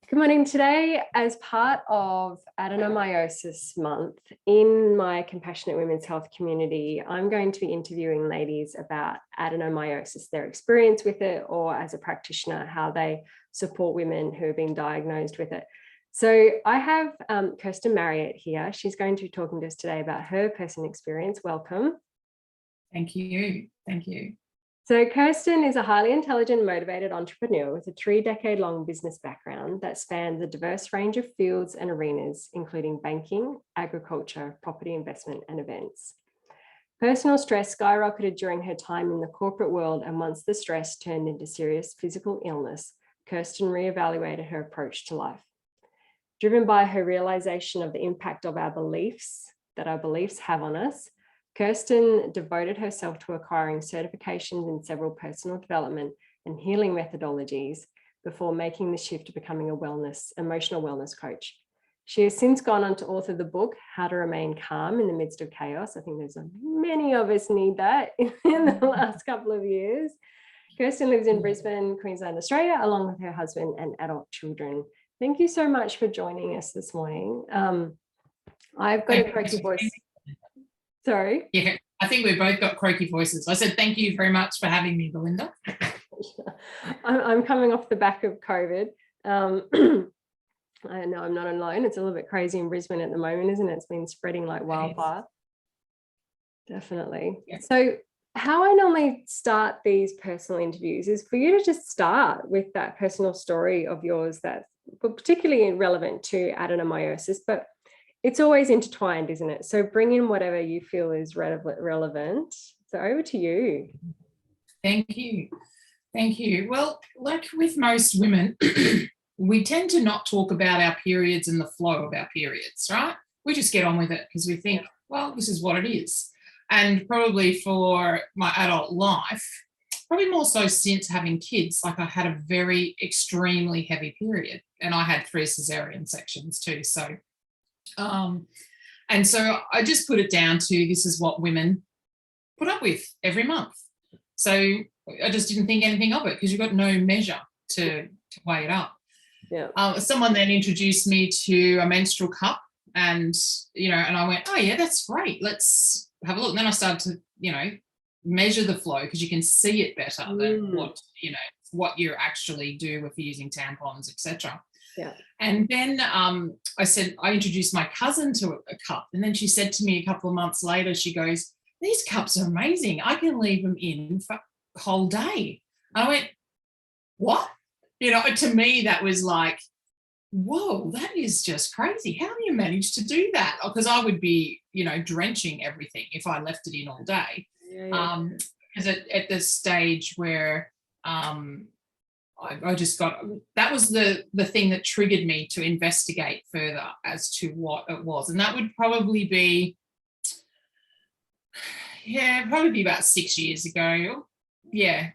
Good morning. Today, as part of Adenomyosis month in my Compassionate Women's Health community, I'm going to be interviewing ladies about adenomyosis, their experience with it, or as a practitioner, how they support women who have been diagnosed with it. So I have Kirstyn Marriott here. She's going to be talking to us today about her personal experience. Welcome. Thank you. Thank you. So Kirstyn is a highly intelligent, motivated entrepreneur with a 3-decade-long business background that spans a diverse range of fields and arenas, including banking, agriculture, property investment, and events. Personal stress skyrocketed during her time in the corporate world, and once the stress turned into serious physical illness, Kirstyn reevaluated her approach to life. Driven by her realization of the impact of our beliefs have on us, Kirstyn devoted herself to acquiring certifications in several personal development and healing methodologies before making the shift to becoming a emotional wellness coach. She has since gone on to author the book, How to Remain Calm in the Midst of Chaos. I think there's many of us need that in the last couple of years. Kirstyn lives in Brisbane, Queensland, Australia, along with her husband and adult children. Thank you so much for joining us this morning. I've got a croaky voice. Sorry? Yeah, I think we've both got croaky voices. I said thank you very much for having me, Belinda. I'm coming off the back of COVID. I know I'm not alone. It's a little bit crazy in Brisbane at the moment, isn't it? It's been spreading like wildfire. Definitely. Yeah. So how I normally start these personal interviews is for you to just start with that personal story of yours that's particularly relevant to adenomyosis, but it's always intertwined, isn't it? So bring in whatever you feel is relevant. So over to you. Thank you. Thank you. Well, like with most women, we tend to not talk about our periods and the flow of our periods, right? We just get on with it because we think, well, this is what it is. And probably for my adult life, probably more so since having kids, like I had a very extremely heavy period and I had 3 cesarean sections too. And so I just put it down to this is what women put up with every month. So I just didn't think anything of it because you've got no measure to weigh it up. Yeah. Someone then introduced me to a menstrual cup and I went, oh yeah, that's great. Let's have a look. And then I started to, measure the flow because you can see it better than what you actually do with using tampons, etc. Yeah. And then I introduced my cousin to a cup. And then she said to me a couple of months later, she goes, these cups are amazing. I can leave them in for a whole day. And I went, what? To me, that was like, whoa, that is just crazy. How do you manage to do that? Because I would be, drenching everything if I left it in all day. Yeah. Because at the stage where I just got, that was the thing that triggered me to investigate further as to what it was. And that would probably be, about 6 years ago. Yeah.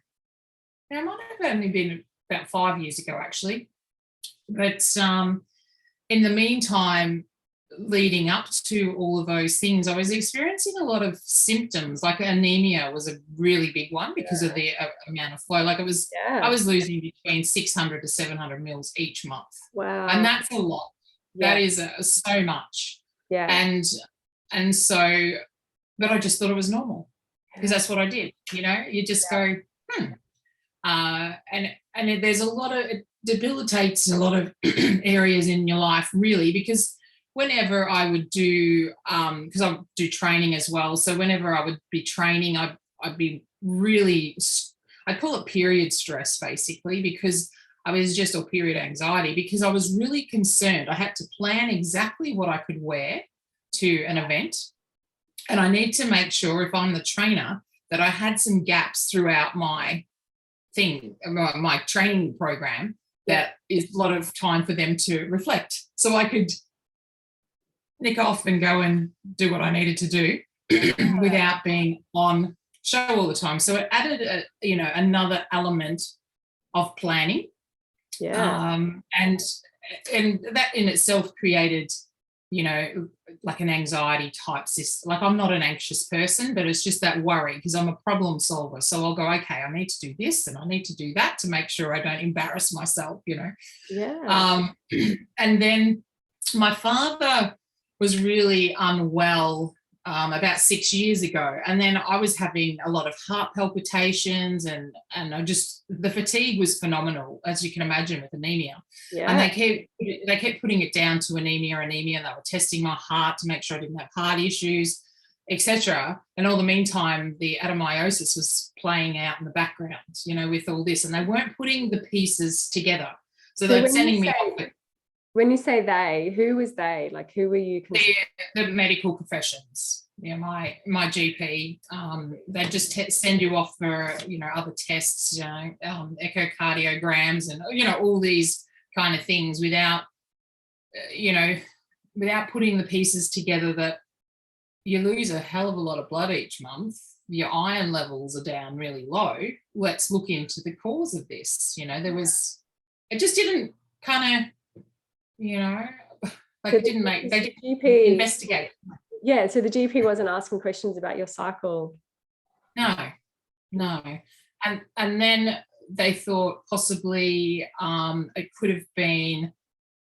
Now, it might have only been about 5 years ago, actually. But in the meantime, leading up to all of those things, I was experiencing a lot of symptoms, like anemia was a really big one because of the amount of flow. Like I was losing between 600 to 700 mils each month. Wow. And that's a lot. Yeah. That is so much. Yeah. And so, but I just thought it was normal because that's what I did. You just go, and there's a lot of, it debilitates a lot of areas in your life, really, because whenever I would do, because I do training as well, so whenever I would be training, I'd be really, I'd call it period stress, basically, because I was just, or period anxiety, because I was really concerned. I had to plan exactly what I could wear to an event, and I need to make sure if I'm the trainer that I had some gaps throughout my training program, that is a lot of time for them to reflect. So I could nick off and go and do what I needed to do without being on show all the time. So it added another element of planning. Yeah. And that in itself created you know, like an anxiety type system. Like I'm not an anxious person, but it's just that worry because I'm a problem solver. So I'll go, okay, I need to do this and I need to do that to make sure I don't embarrass myself, you know. Yeah. And then my father was really unwell about 6 years ago, and then I was having a lot of heart palpitations, and I just, the fatigue was phenomenal, as you can imagine, with anemia. Yeah. And they kept putting it down to anemia, and they were testing my heart to make sure I didn't have heart issues, etc. And all the meantime, the adenomyosis was playing out in the background, you know, with all this, and they weren't putting the pieces together. So they're sending me off. When you say they, who was they? Like, who were you? The medical professions. Yeah, my GP. They just send you off for, you know, other tests, you know, echocardiograms, and, you know, all these kind of things without, you know, without putting the pieces together that you lose a hell of a lot of blood each month. Your iron levels are down really low. Let's look into the cause of this. You know, it just didn't kind of, you know, like it didn't make, they didn't investigate. Yeah, so the GP wasn't asking questions about your cycle. No. And then they thought possibly it could have been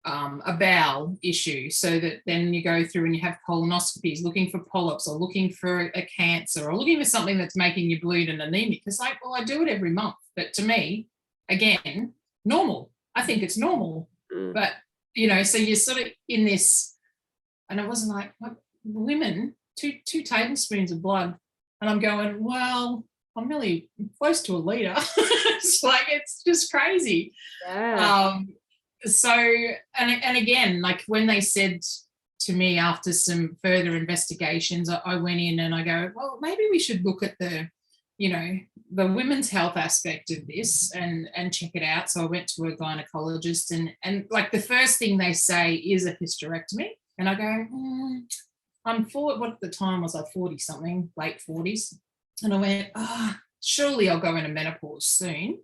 a bowel issue, so that then you go through and you have colonoscopies looking for polyps or looking for a cancer or looking for something that's making you bleed and anemic. It's like, well, I do it every month. But to me, again, normal. I think it's normal. But, you know, so you're sort of in this, and it wasn't like, what, women, two tablespoons of blood. And I'm going, well, I'm really close to a litre. It's like, it's just crazy. Yeah. So, and again, like when they said to me after some further investigations, I went in and I go, well, maybe we should look at the, you know, the women's health aspect of this and check it out. So I went to a gynecologist, and like the first thing they say is a hysterectomy. And I go, I'm 40, what at the time was I 40 something, late 40s. And I went, surely I'll go into menopause soon.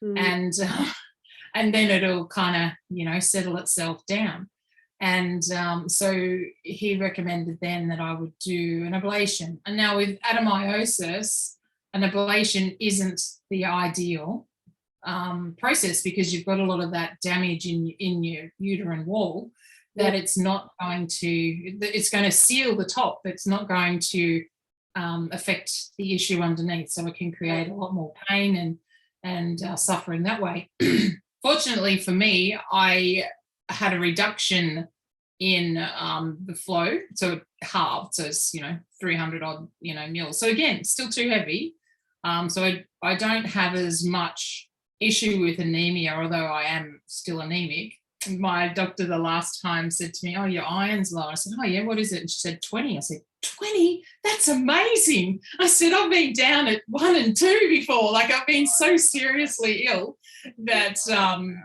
And then it'll kind of, you know, settle itself down. And so he recommended then that I would do an ablation. And now with adenomyosis, an ablation isn't the ideal process, because you've got a lot of that damage in your uterine wall, that it's not going to, it's going to seal the top. It's not going to affect the issue underneath. So it can create a lot more pain and suffering that way. Fortunately for me, I had a reduction in the flow, so it halved. So it's, you know, 300 odd, you know, mils. So again, still too heavy. So I don't have as much issue with anemia, although I am still anemic. My doctor the last time said to me, oh, your iron's low. I said, oh yeah, what is it? And she said 20. I said, 20? That's amazing. I said, I've been down at 1 and 2 before. Like, I've been so seriously ill that,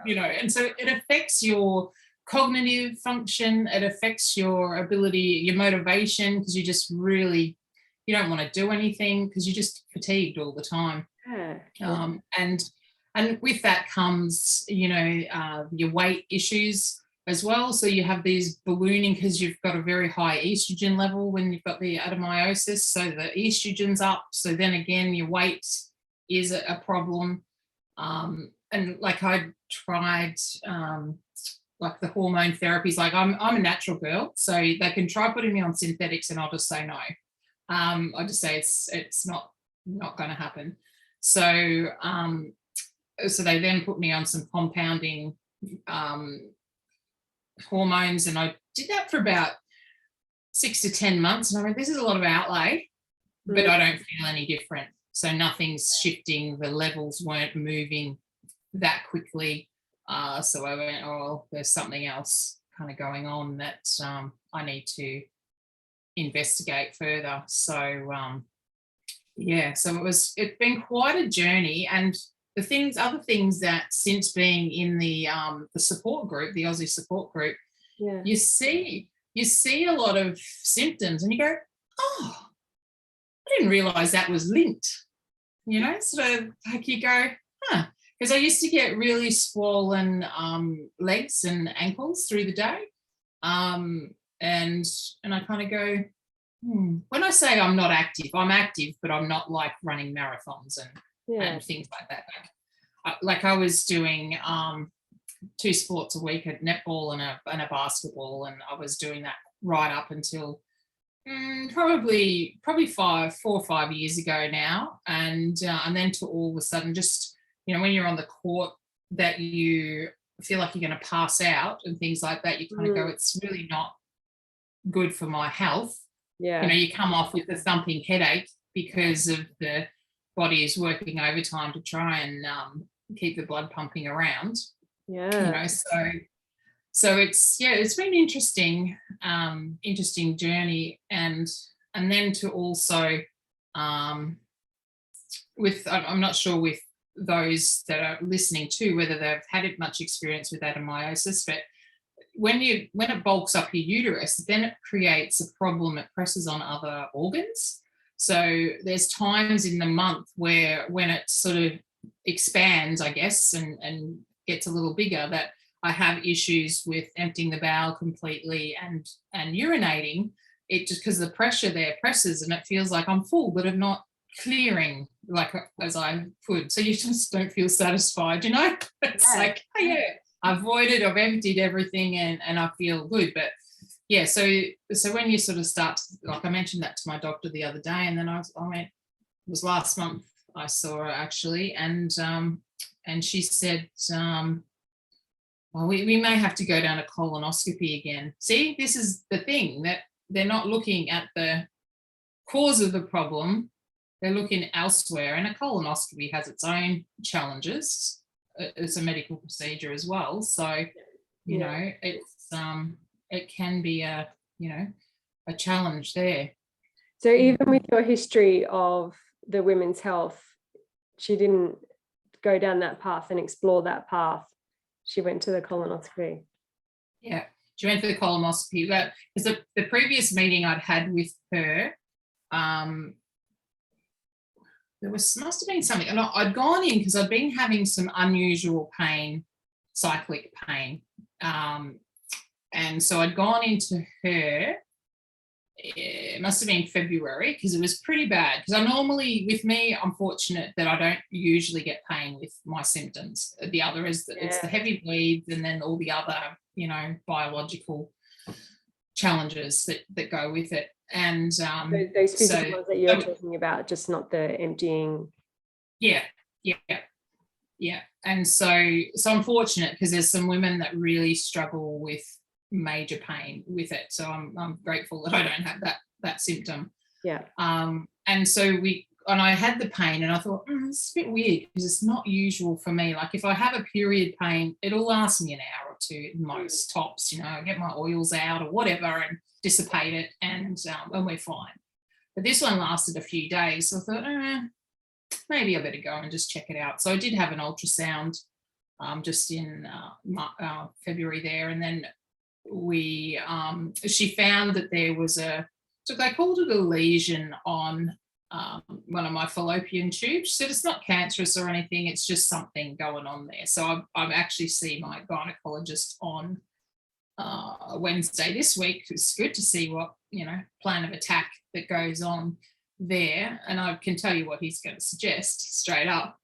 you know, and so it affects your cognitive function. It affects your ability, your motivation, because you just really, you don't want to do anything because you're just fatigued all the time. And with that comes, you know, your weight issues as well. So you have these ballooning because you've got a very high estrogen level when you've got the adenomyosis. So the estrogen's up. So then again, your weight is a problem. And like I tried like the hormone therapies, like I'm a natural girl. So they can try putting me on synthetics and I'll just say no. I just say it's not going to happen. So so they then put me on some compounding hormones, and I did that for about 6 to 10 months. And I mean, this is a lot of outlay, but I don't feel any different. So nothing's shifting. The levels weren't moving that quickly. So I went, oh, there's something else kind of going on that I need to investigate further. So yeah, so it's been quite a journey. And other things that since being in the support group, the Aussie support group, you see a lot of symptoms and you go, oh, I didn't realize that was linked, you know. So like you go, because I used to get really swollen legs and ankles through the day, and I kind of go, when I say I'm not active, I'm active, but I'm not like running marathons and things like that. Like I was doing 2 sports a week, at netball and a basketball, and I was doing that right up until probably 4 or 5 years ago now, and then to all of a sudden, just when you're on the court, that you feel like you're going to pass out and things like that, you kind of go, it's really not good for my health. You come off with a thumping headache because of the body is working overtime to try and keep the blood pumping around. So it's been interesting journey, and then to also with, I'm not sure with those that are listening to whether they've had much experience with adenomyosis, but when it bulks up your uterus, then it creates a problem. It presses on other organs. So there's times in the month where when it sort of expands, I guess, and gets a little bigger, that I have issues with emptying the bowel completely and urinating. It just, because the pressure there presses and it feels like I'm full, but I'm not clearing like as I could. So you just don't feel satisfied, It's like, oh yeah, I've voided, I've emptied everything, and I feel good. But yeah, so when you sort of start, like I mentioned that to my doctor the other day, and then I went, it was last month I saw her actually, and she said, well, we may have to go down a colonoscopy again. See, this is the thing, that they're not looking at the cause of the problem, they're looking elsewhere, and a colonoscopy has its own challenges. It's a medical procedure as well, so it's it can be a challenge there. So even with your history of the women's health, she didn't go down that path and explore that path. She went to the colonoscopy. Yeah, she went to the colonoscopy. But because the previous meeting I'd had with her, there must have been something, and I'd gone in because I'd been having some unusual pain, cyclic pain, and so I'd gone into her. It must have been February, because it was pretty bad. Because with me, I'm fortunate that I don't usually get pain with my symptoms. The other is that it's the heavy bleeds, and then all the other, biological challenges that go with it. And those physical ones that you're talking about, just not the emptying. Yeah. And so I'm fortunate, because there's some women that really struggle with major pain with it. So I'm grateful that I don't have that symptom. Yeah. And so I had the pain, and I thought, it's a bit weird, because it's not usual for me. Like if I have a period pain, it'll last me an hour or two, most tops. I get my oils out or whatever and dissipate it, and we're fine. But this one lasted a few days, so I thought, maybe I better go and just check it out. So I did have an ultrasound just in February there, and then she found that there was so they called it a lesion on one of my fallopian tubes. She said it's not cancerous or anything, it's just something going on there. So I actually see my gynecologist on Wednesday this week. It's good to see what plan of attack that goes on there, and I can tell you what he's going to suggest straight up.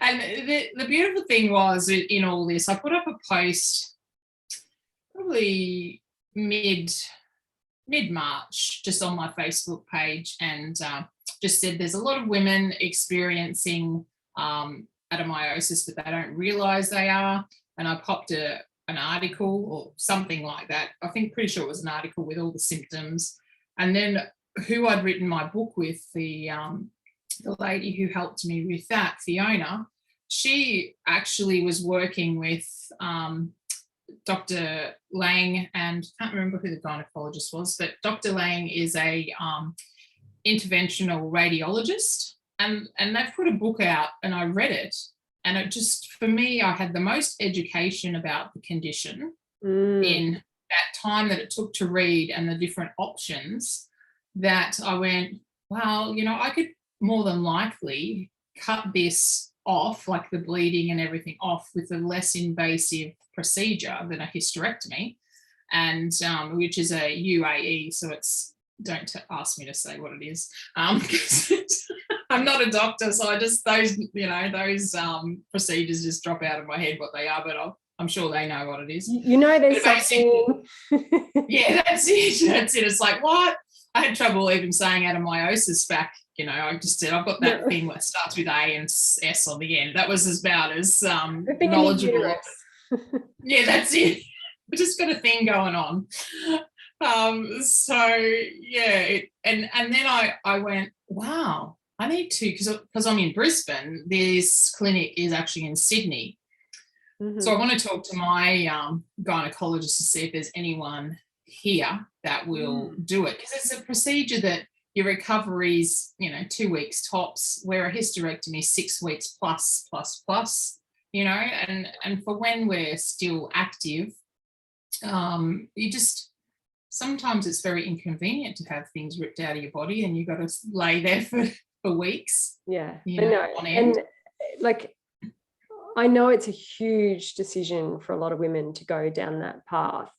And the beautiful thing was, in all this, I put up a post probably mid-March just on my Facebook page, and just said there's a lot of women experiencing adenomyosis, but they don't realize they are. And I popped an article or something like that. I think pretty sure it was an article with all the symptoms. And then who I'd written my book with, the lady who helped me with that, Fiona, she actually was working with Dr. Lang, and I can't remember who the gynecologist was, but Dr. Lang is a interventional radiologist, and they've put a book out, and I read it, and it just, for me, I had the most education about the condition in that time that it took to read, and the different options, that I went, well, I could more than likely cut this off, like the bleeding and everything off, with a less invasive procedure than a hysterectomy, and which is a UAE. So it's, don't ask me to say what it is. I'm not a doctor, so I just, those procedures just drop out of my head what they are, but I'm sure they know what it is. There's something. Yeah, that's it. It's like, what? I had trouble even saying adenomyosis back. I just said, I've got that thing that starts with A and S on the end. That was about as knowledgeable. Yeah, that's it. We just got a thing going on. So yeah, and then I went, wow, I need to, because I'm in Brisbane. This clinic is actually in Sydney. Mm-hmm. So I want to talk to my gynecologist to see if there's anyone here that will do it, because it's a procedure that your recovery's 2 weeks tops, where a hysterectomy is 6 weeks plus, and for when we're still active, you just, sometimes it's very inconvenient to have things ripped out of your body and you've got to lay there for weeks. Yeah, on end. And like, I know it's a huge decision for a lot of women to go down that path.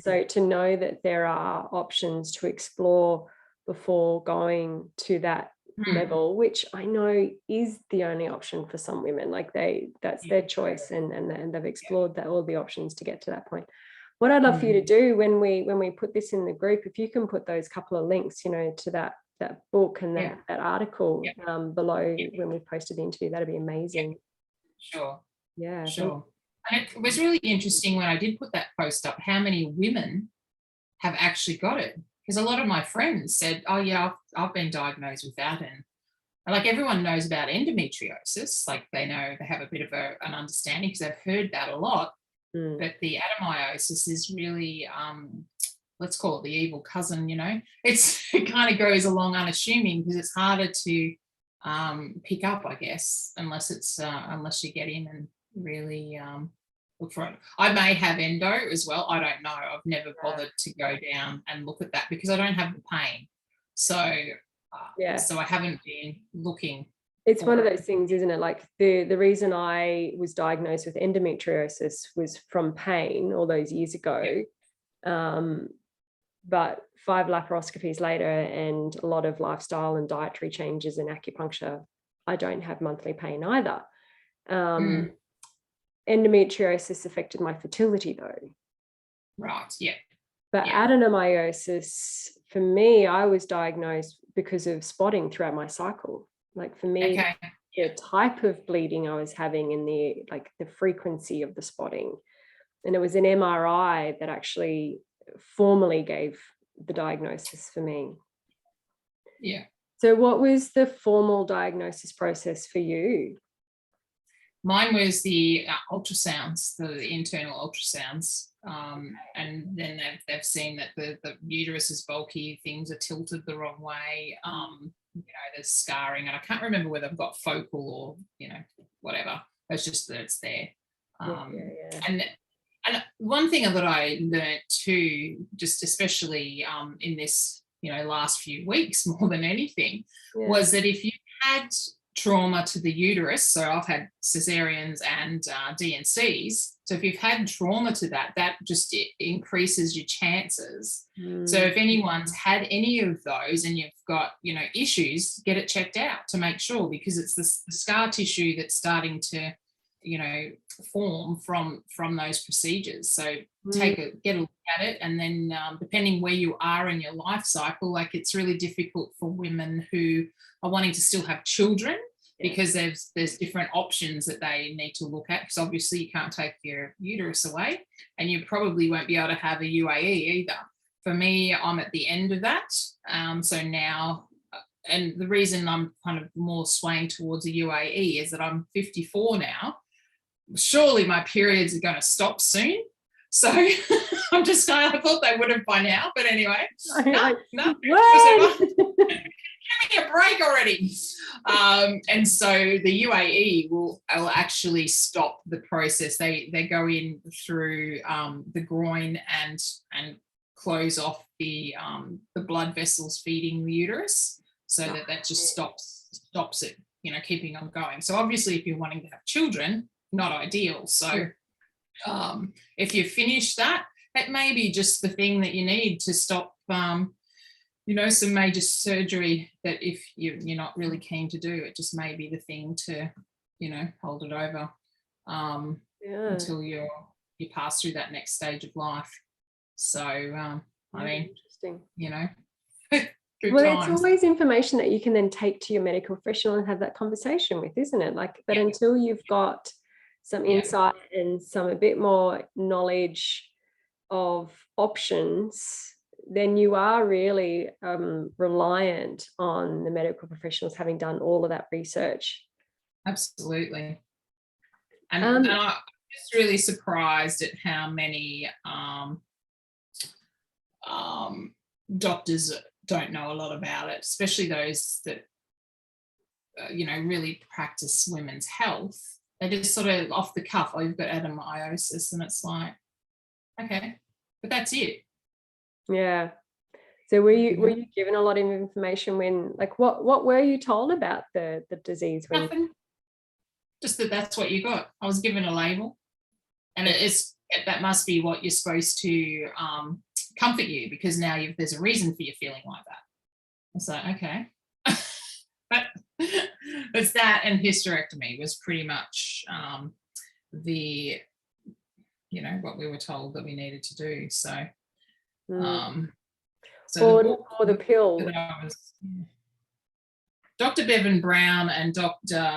So to know that there are options to explore before going to that level, which I know is the only option for some women, like that's their choice, and they've explored all the options to get to that point. What I'd love for you to do when we put this in the group, if you can put those couple of links, to that book and that article below when we posted the interview, that'd be amazing. Sure. Yeah, sure. And it was really interesting when I did put that post up, how many women have actually got it. Because a lot of my friends said, oh yeah, I've been diagnosed with that. And like, everyone knows about endometriosis. Like, they know, they have a bit of an understanding because they've heard that a lot. But the adenomyosis is really, let's call it the evil cousin, it kind of goes along unassuming, because it's harder to pick up, I guess, unless you get in and really look for it. I may have endo as well. I don't know. I've never bothered to go down and look at that because I don't have the pain. So so I haven't been looking. It's one of those things, isn't it? Like, the reason I was diagnosed with endometriosis was from pain all those years ago. But 5 laparoscopies later and a lot of lifestyle and dietary changes and acupuncture, I don't have monthly pain either. Endometriosis affected my fertility though. Right, yeah. But adenomyosis, for me, I was diagnosed because of spotting throughout my cycle. Like, for me, the type of bleeding I was having and the frequency of the spotting. And it was an MRI that actually formally gave the diagnosis for me. Yeah. So what was the formal diagnosis process for you? Mine was the ultrasounds, the internal ultrasounds. And then they've seen that the uterus is bulky, things are tilted the wrong way. There's scarring, and I can't remember whether I've got focal or, whatever. It's just that it's there. And one thing that I learned too, just especially in this, last few weeks more than anything, was that if you had trauma to the uterus, so I've had cesareans and DNCs, so if you've had trauma to that just increases your chances. So if anyone's had any of those and you've got issues, get it checked out to make sure, because it's the scar tissue that's starting to form from those procedures. So get a look at it, and then depending where you are in your life cycle, like, it's really difficult for women who are wanting to still have children, because there's different options that they need to look at, because obviously you can't take your uterus away, and you probably won't be able to have a UAE either. For me, I'm at the end of that, so now, and the reason I'm kind of more swaying towards a UAE is that I'm 54 now. Surely my periods are going to stop soon. So I'm just I thought they would have by now, but anyway. No. Give me a break already. And so the UAE will actually stop the process. They go in through the groin and close off the blood vessels feeding the uterus, so that just stops it keeping on going. So obviously if you're wanting to have children, not ideal. So if you finish that, it may be just the thing that you need to stop some major surgery, that if you're not really keen to do, it just may be the thing to hold it over until you pass through that next stage of life. So I mean, interesting. Good Well, times. it's always information that you can then take to your medical professional and have that conversation with, isn't it? Like, but until you've got some insight and a bit more knowledge of options, then you are really reliant on the medical professionals having done all of that research. Absolutely. And I'm just really surprised at how many doctors don't know a lot about it, especially those that really practice women's health. They just sort of off the cuff, oh, you've got adenomyosis, and it's like, okay, but that's it. Yeah. So were you given a lot of information when, like, what were you told about the disease? Nothing. Just that's what you got. I was given a label, and that must be what you're supposed to comfort you, because now there's a reason for you feeling like that. It's like, okay. But it's that, and hysterectomy was pretty much the what we were told that we needed to do. So or the pill. Dr. Bevan Brown and Dr.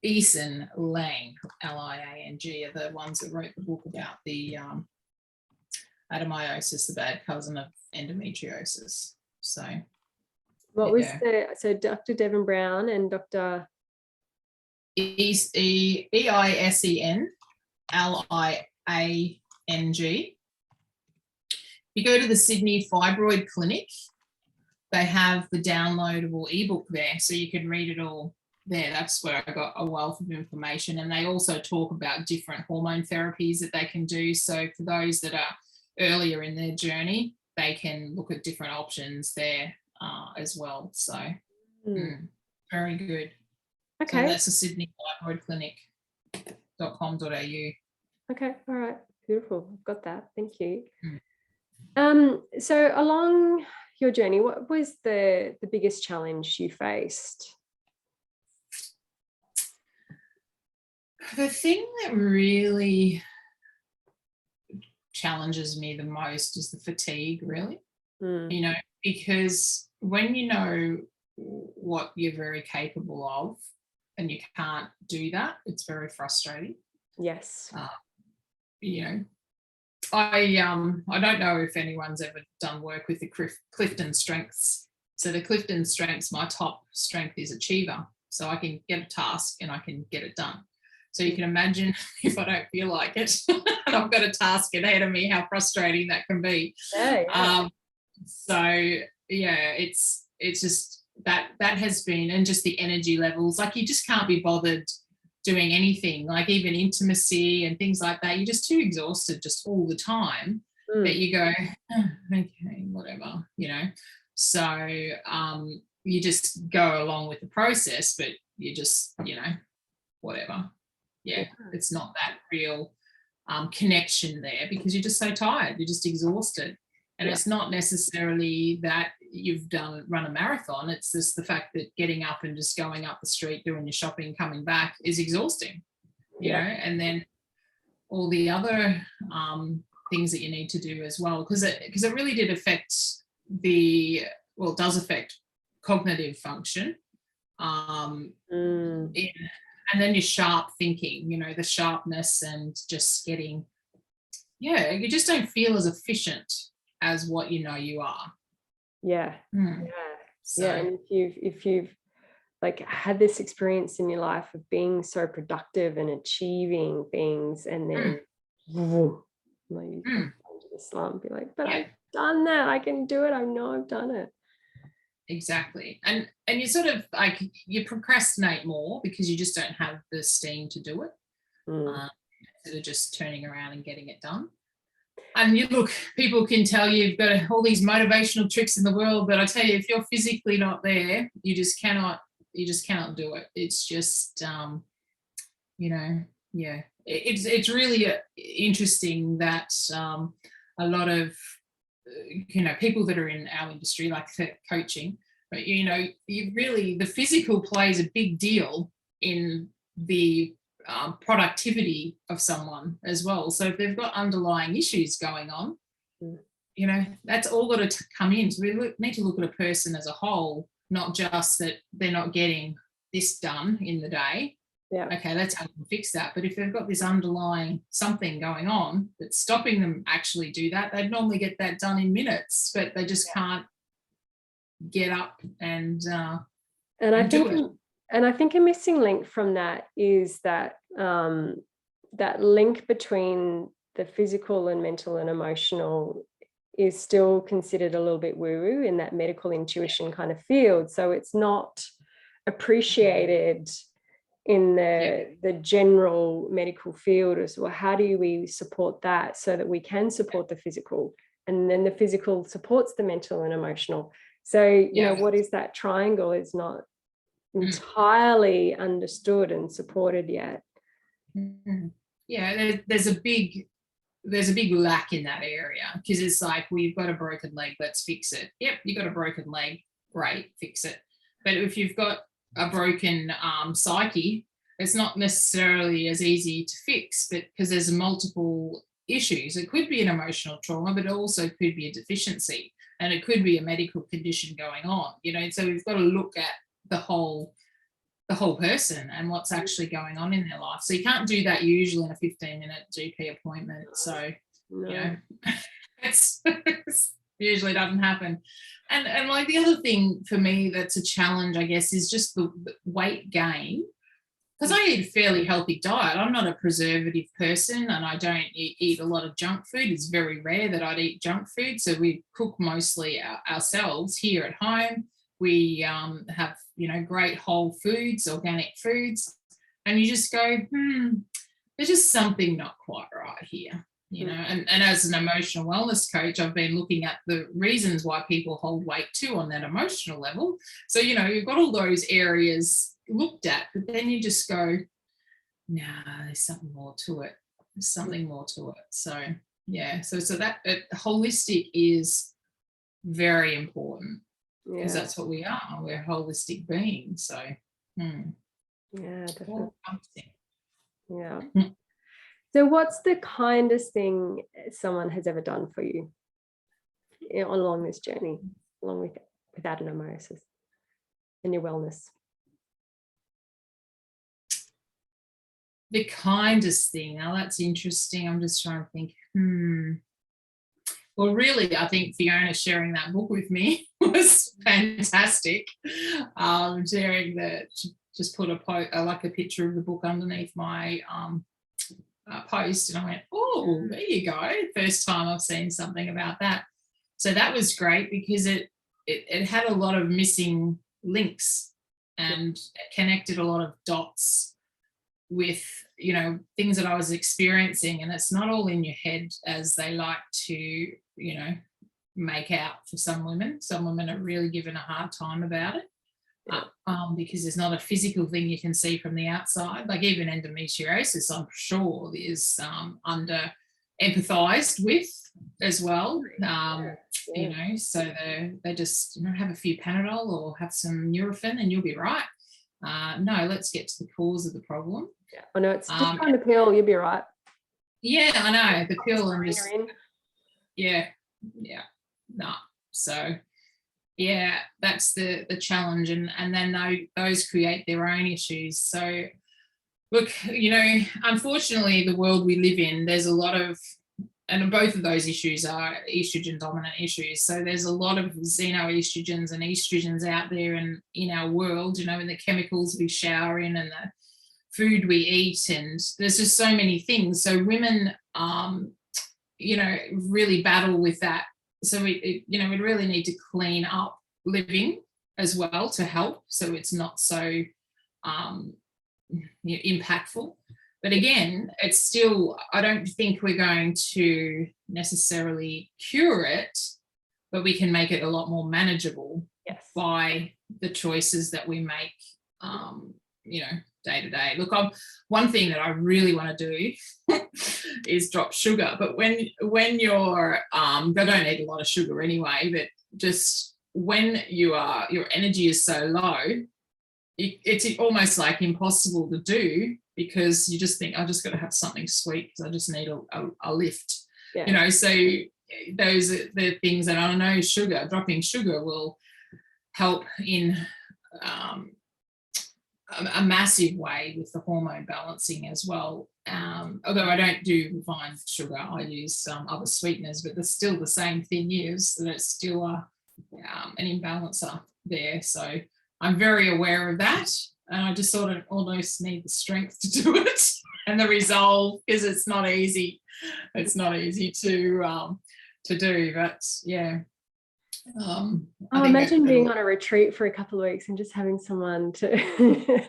Eason Lang, Liang, are the ones that wrote the book about the adenomyosis, the bad cousin of endometriosis. So what was so Dr. Devon Brown and Dr. Eisen Liang. You go to the Sydney Fibroid Clinic, they have the downloadable ebook there, so you can read it all there. That's where I got a wealth of information. And they also talk about different hormone therapies that they can do. So for those that are earlier in their journey, they can look at different options there as well. So very good. Okay. So that's the Sydney Fibroid Clinic.com.au. Okay, all right, beautiful. I've got that. Thank you. So along your journey, what was the biggest challenge you faced? The thing that really challenges me the most is the fatigue, really. Because when you know what you're very capable of and you can't do that, it's very frustrating. Yes. I don't know if anyone's ever done work with the Clifton strengths. So the Clifton strengths, my top strength is achiever. So I can get a task and I can get it done. So you can imagine if I don't feel like it and I've got a task ahead of me, how frustrating that can be. It's just that has been, and just the energy levels, like you just can't be bothered doing anything, like even intimacy and things like that. You're just too exhausted just all the time that you go, okay, whatever, So you just go along with the process, but you just, whatever. Yeah, it's not that real connection there, because you're just so tired, you're just exhausted. And it's not necessarily that you've run a marathon. It's just the fact that getting up and just going up the street, doing your shopping, coming back is exhausting, you know, and then all the other things that you need to do as well, because it really did affect it does affect cognitive function. And then your sharp thinking, the sharpness, and just getting, you just don't feel as efficient as what you are. And if you've like had this experience in your life of being so productive and achieving things, and then you come into the slump, you're like, but I've done that, I can do it, I know I've done it. Exactly. And you sort of like, you procrastinate more because you just don't have the steam to do it, instead of just turning around and getting it done. And you look, people can tell you've got all these motivational tricks in the world, but I tell you, if you're physically not there, you just cannot do it. It's just, yeah, it's really interesting that a lot of, people that are in our industry, like coaching, but, the physical plays a big deal in the productivity of someone as well. So if they've got underlying issues going on, that's all got to come in. So we need to look at a person as a whole, not just that they're not getting this done in the day. Yeah. Okay, let's help them fix that. But if they've got this underlying something going on that's stopping them actually do that, they'd normally get that done in minutes, but they just can't get up and I think a missing link from that is that that link between the physical and mental and emotional is still considered a little bit woo-woo in that medical intuition kind of field. So it's not appreciated in the general medical field as well. How do we support that so that we can support the physical, and then the physical supports the mental and emotional? So, what is that triangle is not entirely understood and supported yet. Yeah, there's a big lack in that area, because it's like, we've got a broken leg, let's fix it. Yep, you got a broken leg, great, fix it. But if you've got a broken psyche, it's not necessarily as easy to fix, but because there's multiple issues. It could be an emotional trauma, but it also could be a deficiency, and it could be a medical condition going on. So we've got to look at the whole person and what's actually going on in their life. So you can't do that usually in a 15-minute GP appointment. So it's usually doesn't happen. And like, the other thing for me that's a challenge, I guess, is just the weight gain. Because I eat a fairly healthy diet. I'm not a preservative person, and I don't eat a lot of junk food. It's very rare that I'd eat junk food. So we cook mostly ourselves here at home. We have, great whole foods, organic foods. And you just go, there's just something not quite right here. And as an emotional wellness coach, I've been looking at the reasons why people hold weight too on that emotional level. So, you've got all those areas looked at, but then you just go, there's something more to it. There's something more to it. So, so that holistic is very important, because that's what we are. We're holistic beings. So, yeah, definitely. Yeah. Mm. So what's the kindest thing someone has ever done for you along this journey, along with adenomyosis and your wellness? The kindest thing. Now that's interesting. I'm just trying to think. Well, really, I think Fiona sharing that book with me was fantastic. Sharing that, just put a picture of the book underneath my post, and I went, oh, there you go. First time I've seen something about that. So that was great, because it had a lot of missing links, and it connected a lot of dots with things that I was experiencing. And it's not all in your head, as they like to make out for some women. Some women are really given a hard time about it, because there's not a physical thing you can see from the outside. Like even endometriosis, I'm sure is under empathized with as well. So they just have a few Panadol or have some Nurofen and you'll be right. No, let's get to the cause of the problem. I know, it's just on the pill, you'll be right. Yeah, I know, the pill, and just no. So that's the challenge, and then those create their own issues. So look, unfortunately, the world we live in, there's a lot of, and both of those issues are estrogen dominant issues. So there's a lot of xenoestrogens and estrogens out there in our world, in the chemicals we shower in and the food we eat, and there's just so many things. So women, really battle with that. So we really need to clean up living as well to help, so it's not so impactful. But again, it's still, I don't think we're going to necessarily cure it, but we can make it a lot more manageable by the choices that we make, day to day. Look, one thing that I really want to do is drop sugar. But when you're, I don't eat a lot of sugar anyway, but just when your energy is so low, it's almost like impossible to do, because you just think, I just got to have something sweet because I just need a lift. Yeah. So those are the things that I know dropping sugar will help in a massive way with the hormone balancing as well. Although I don't do refined sugar, I use other sweeteners, but there's still the same thing is that it's still an imbalancer there. So I'm very aware of that, and I just sort of almost need the strength to do it and the resolve, because it's not easy. It's not easy to do, but yeah. Imagine being on a retreat for a couple of weeks and just having someone to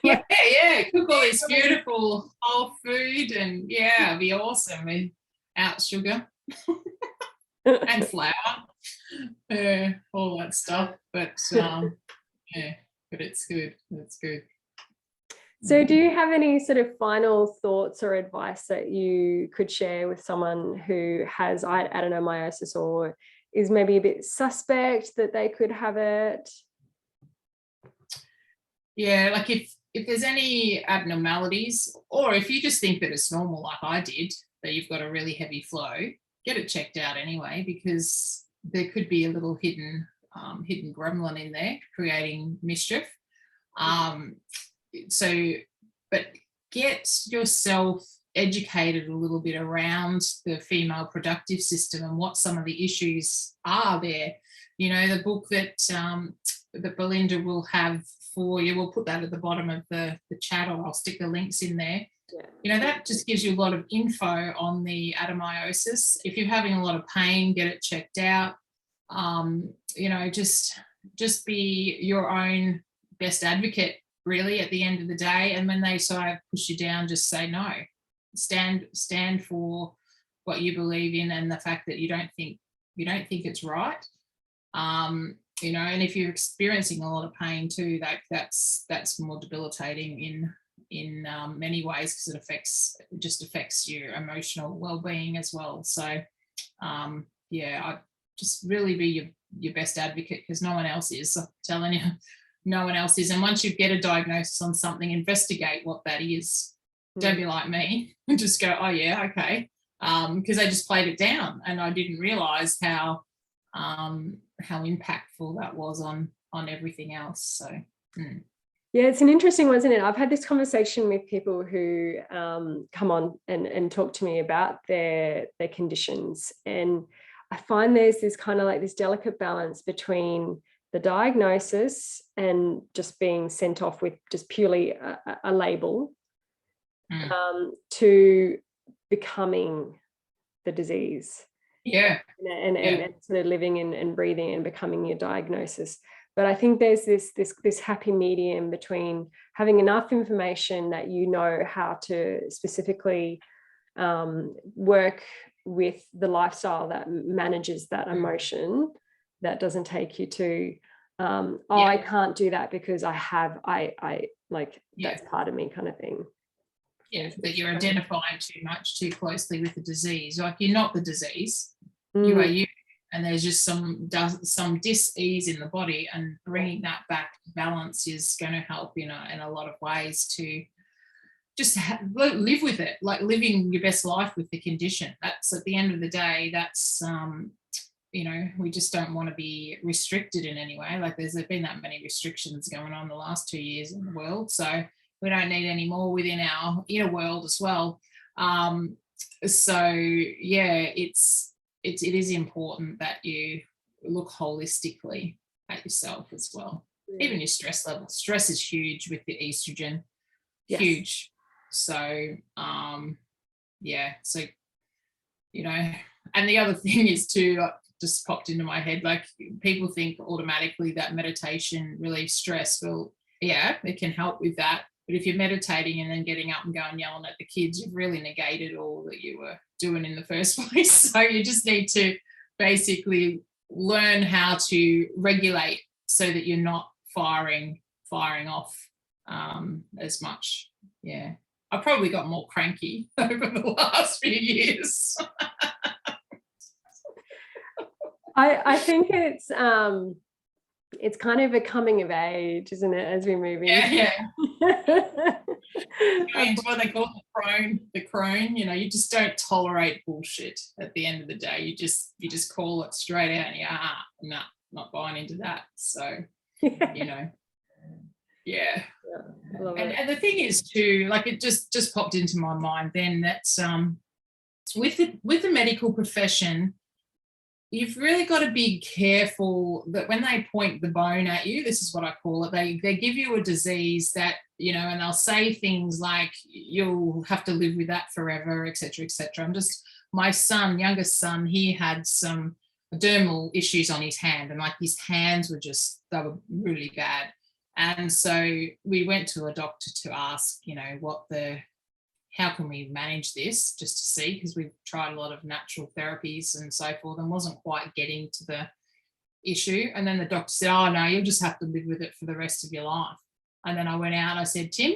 cook all this beautiful whole food, and it'd be awesome without sugar and flour, all that stuff. But but it's good. It's good. So do you have any sort of final thoughts or advice that you could share with someone who has adenomyosis or is maybe a bit suspect that they could have it? Yeah, like if there's any abnormalities, or if you just think that it's normal like I did, that you've got a really heavy flow, get it checked out anyway, because there could be a little hidden gremlin in there creating mischief. But get yourself educated a little bit around the female productive system and what some of the issues are there. The book that Belinda will have for you, we'll put that at the bottom of the chat, or I'll stick the links in there. That just gives you a lot of info on the adenomyosis. If you're having a lot of pain, get it checked out. Just be your own best advocate, really, at the end of the day. And when they sort of push you down, just say no. Stand for what you believe in, and the fact that you don't think it's right. And if you're experiencing a lot of pain too, that's more debilitating in many ways, because it just affects your emotional well-being as well. So I just really be your best advocate, because no one else is. I'm telling you, no one else is. And once you get a diagnosis on something, investigate what that is. Don't be like me and just go, oh yeah, okay, because I just played it down and I didn't realise how impactful that was on everything else. So yeah, it's an interesting one, isn't it? I've had this conversation with people who come on and talk to me about their conditions, and I find there's this kind of like this delicate balance between the diagnosis and just being sent off with just purely a label, to becoming the disease. And sort of living and breathing and becoming your diagnosis. But I think there's this happy medium between having enough information that you know how to specifically work with the lifestyle that manages that emotion, that doesn't take you to I can't do that because I that's part of me kind of thing. Yeah, that you're identifying too closely with the disease. Like, you're not the disease, you are you, and there's just some dis-ease in the body, and bringing that back to balance is going to help in a lot of ways to just live with it, like living your best life with the condition. That's, at the end of the day, that's we just don't want to be restricted in any way. Like, there's been that many restrictions going on the last 2 years in the world, so we don't need any more within our inner world as well. It is important that you look holistically at yourself as well. Even your stress level. Stress is huge with the estrogen. Huge. So and the other thing is too, just popped into my head, like, people think automatically that meditation relieves stress. Well, yeah, it can help with that. But if you're meditating and then getting up and going yelling at the kids, you've really negated all that you were doing in the first place. So you just need to basically learn how to regulate so that you're not firing off as much. Yeah. I probably got more cranky over the last few years. I think it's kind of a coming of age, isn't it, as we move in? Yeah. Into what they call the crone. You know, you just don't tolerate bullshit at the end of the day. You just call it straight out and nah, not buying into that. So, you know, yeah. And the thing is too, like it just popped into my mind then that with the medical profession, you've really got to be careful that when they point the bone at you, this is what I call it, they give you a disease that, you know, and they'll say things like you'll have to live with that forever, etc., etc. My youngest son, he had some dermal issues on his hand, and like his hands they were really bad. And so we went to a doctor to ask, you know, how can we manage this, just to see, because we've tried a lot of natural therapies and so forth and wasn't quite getting to the issue. And then the doctor said, oh no, you'll just have to live with it for the rest of your life. And then I went out and I said, Tim,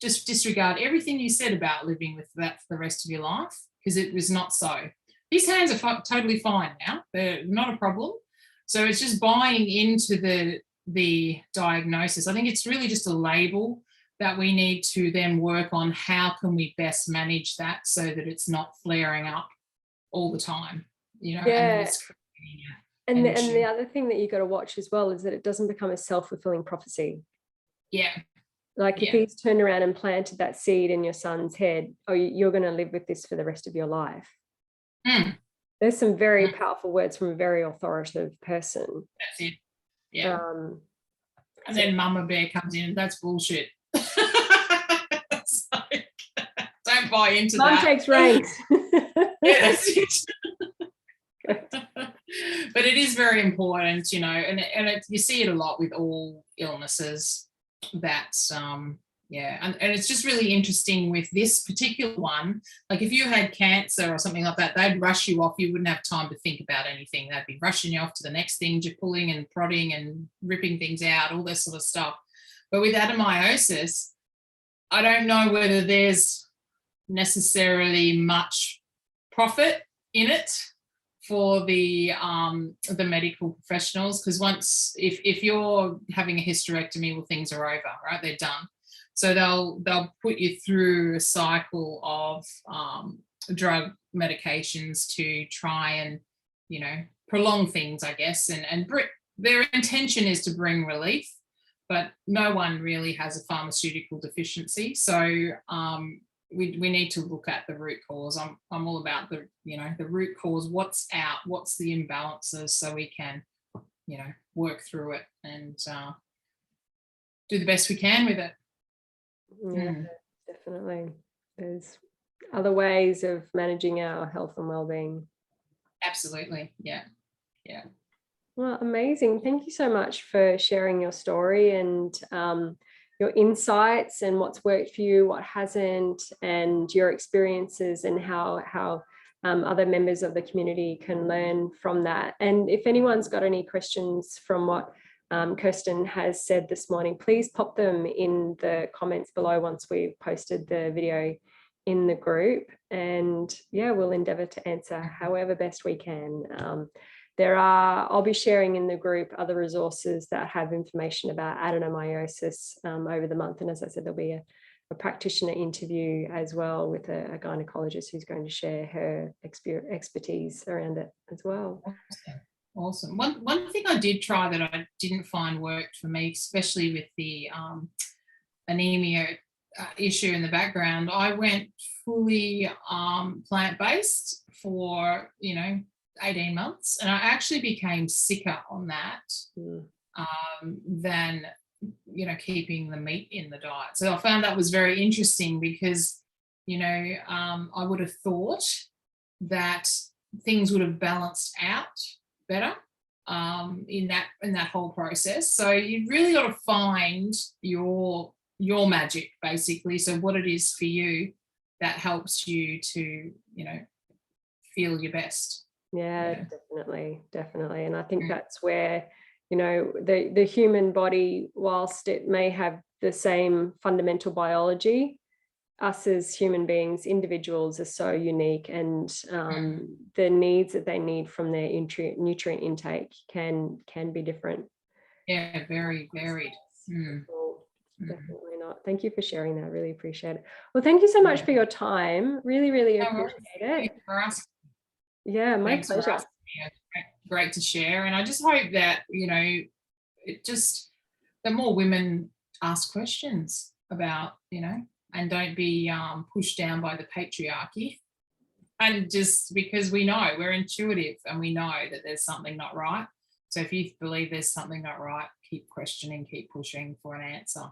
just disregard everything you said about living with that for the rest of your life, because it was not so. His hands are totally fine now. They're not a problem. So it's just buying into the diagnosis. I think it's really just a label that we need to then work on. How can we best manage that so that it's not flaring up all the time, you know? Yeah. And the other thing that you got to watch as well is that it doesn't become a self-fulfilling prophecy. Yeah. Like if he's turned around and planted that seed in your son's head, oh, you're going to live with this for the rest of your life. There's some very powerful words from a very authoritative person. That's it. Yeah. And then Mama Bear comes in, that's bullshit. It's like, don't buy into that. Mum takes ranks. Yeah, that's it. But it is very important, you know, and you see it a lot with all illnesses that and it's just really interesting with this particular one. Like if you had cancer or something like that, they'd rush you off. You wouldn't have time to think about anything. They'd be rushing you off to the next thing, you're pulling and prodding and ripping things out, all this sort of stuff. But with adenomyosis, I don't know whether there's necessarily much profit in it for the medical professionals, because once if you're having a hysterectomy, well, things are over, right? They're done. So they'll put you through a cycle of drug medications to try and, you know, prolong things, I guess, and their intention is to bring relief, but no one really has a pharmaceutical deficiency. So we need to look at the root cause. I'm all about the root cause, what's the imbalances, so we can, you know, work through it and do the best we can with it. Yeah, definitely. There's other ways of managing our health and well-being. Absolutely. Yeah. Well, amazing. Thank you so much for sharing your story and your insights and what's worked for you, what hasn't, and your experiences and how other members of the community can learn from that. And if anyone's got any questions from what Kirstyn has said this morning, please pop them in the comments below once we've posted the video in the group, and we'll endeavour to answer however best we can. I'll be sharing in the group other resources that have information about adenomyosis over the month, and as I said, there'll be a practitioner interview as well with a gynecologist who's going to share her expertise around it as well. Awesome. One thing I did try that I didn't find worked for me, especially with the anemia issue in the background, I went fully plant-based for 18 months, and I actually became sicker on that than keeping the meat in the diet. So I found that was very interesting because I would have thought that things would have balanced out better in that whole process. So you really got to find your your magic, basically. So what it is for you that helps you to, feel your best. Yeah, definitely. And I think that's where, the human body, whilst it may have the same fundamental biology, us as human beings, individuals, are so unique, and the needs that they need from their nutrient intake can be different. Yeah, very varied. Definitely not. Thank you for sharing that. I really appreciate it. Well, thank you so much for your time. Really appreciate it. For us. Yeah, my Thanks pleasure. Great to share. And I just hope that, the more women ask questions about, and don't be pushed down by the patriarchy. And just because we're intuitive and we know that there's something not right. So if you believe there's something not right, keep questioning, keep pushing for an answer.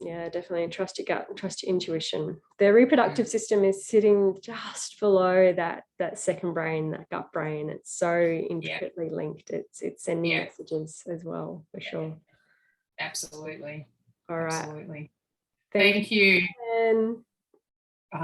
Yeah, definitely. And trust your gut and trust your intuition. The reproductive system is sitting just below that second brain, that gut brain. It's so intricately linked. It's sending messages as well, for sure. Absolutely. All right. Absolutely. Thank you. you. Bye.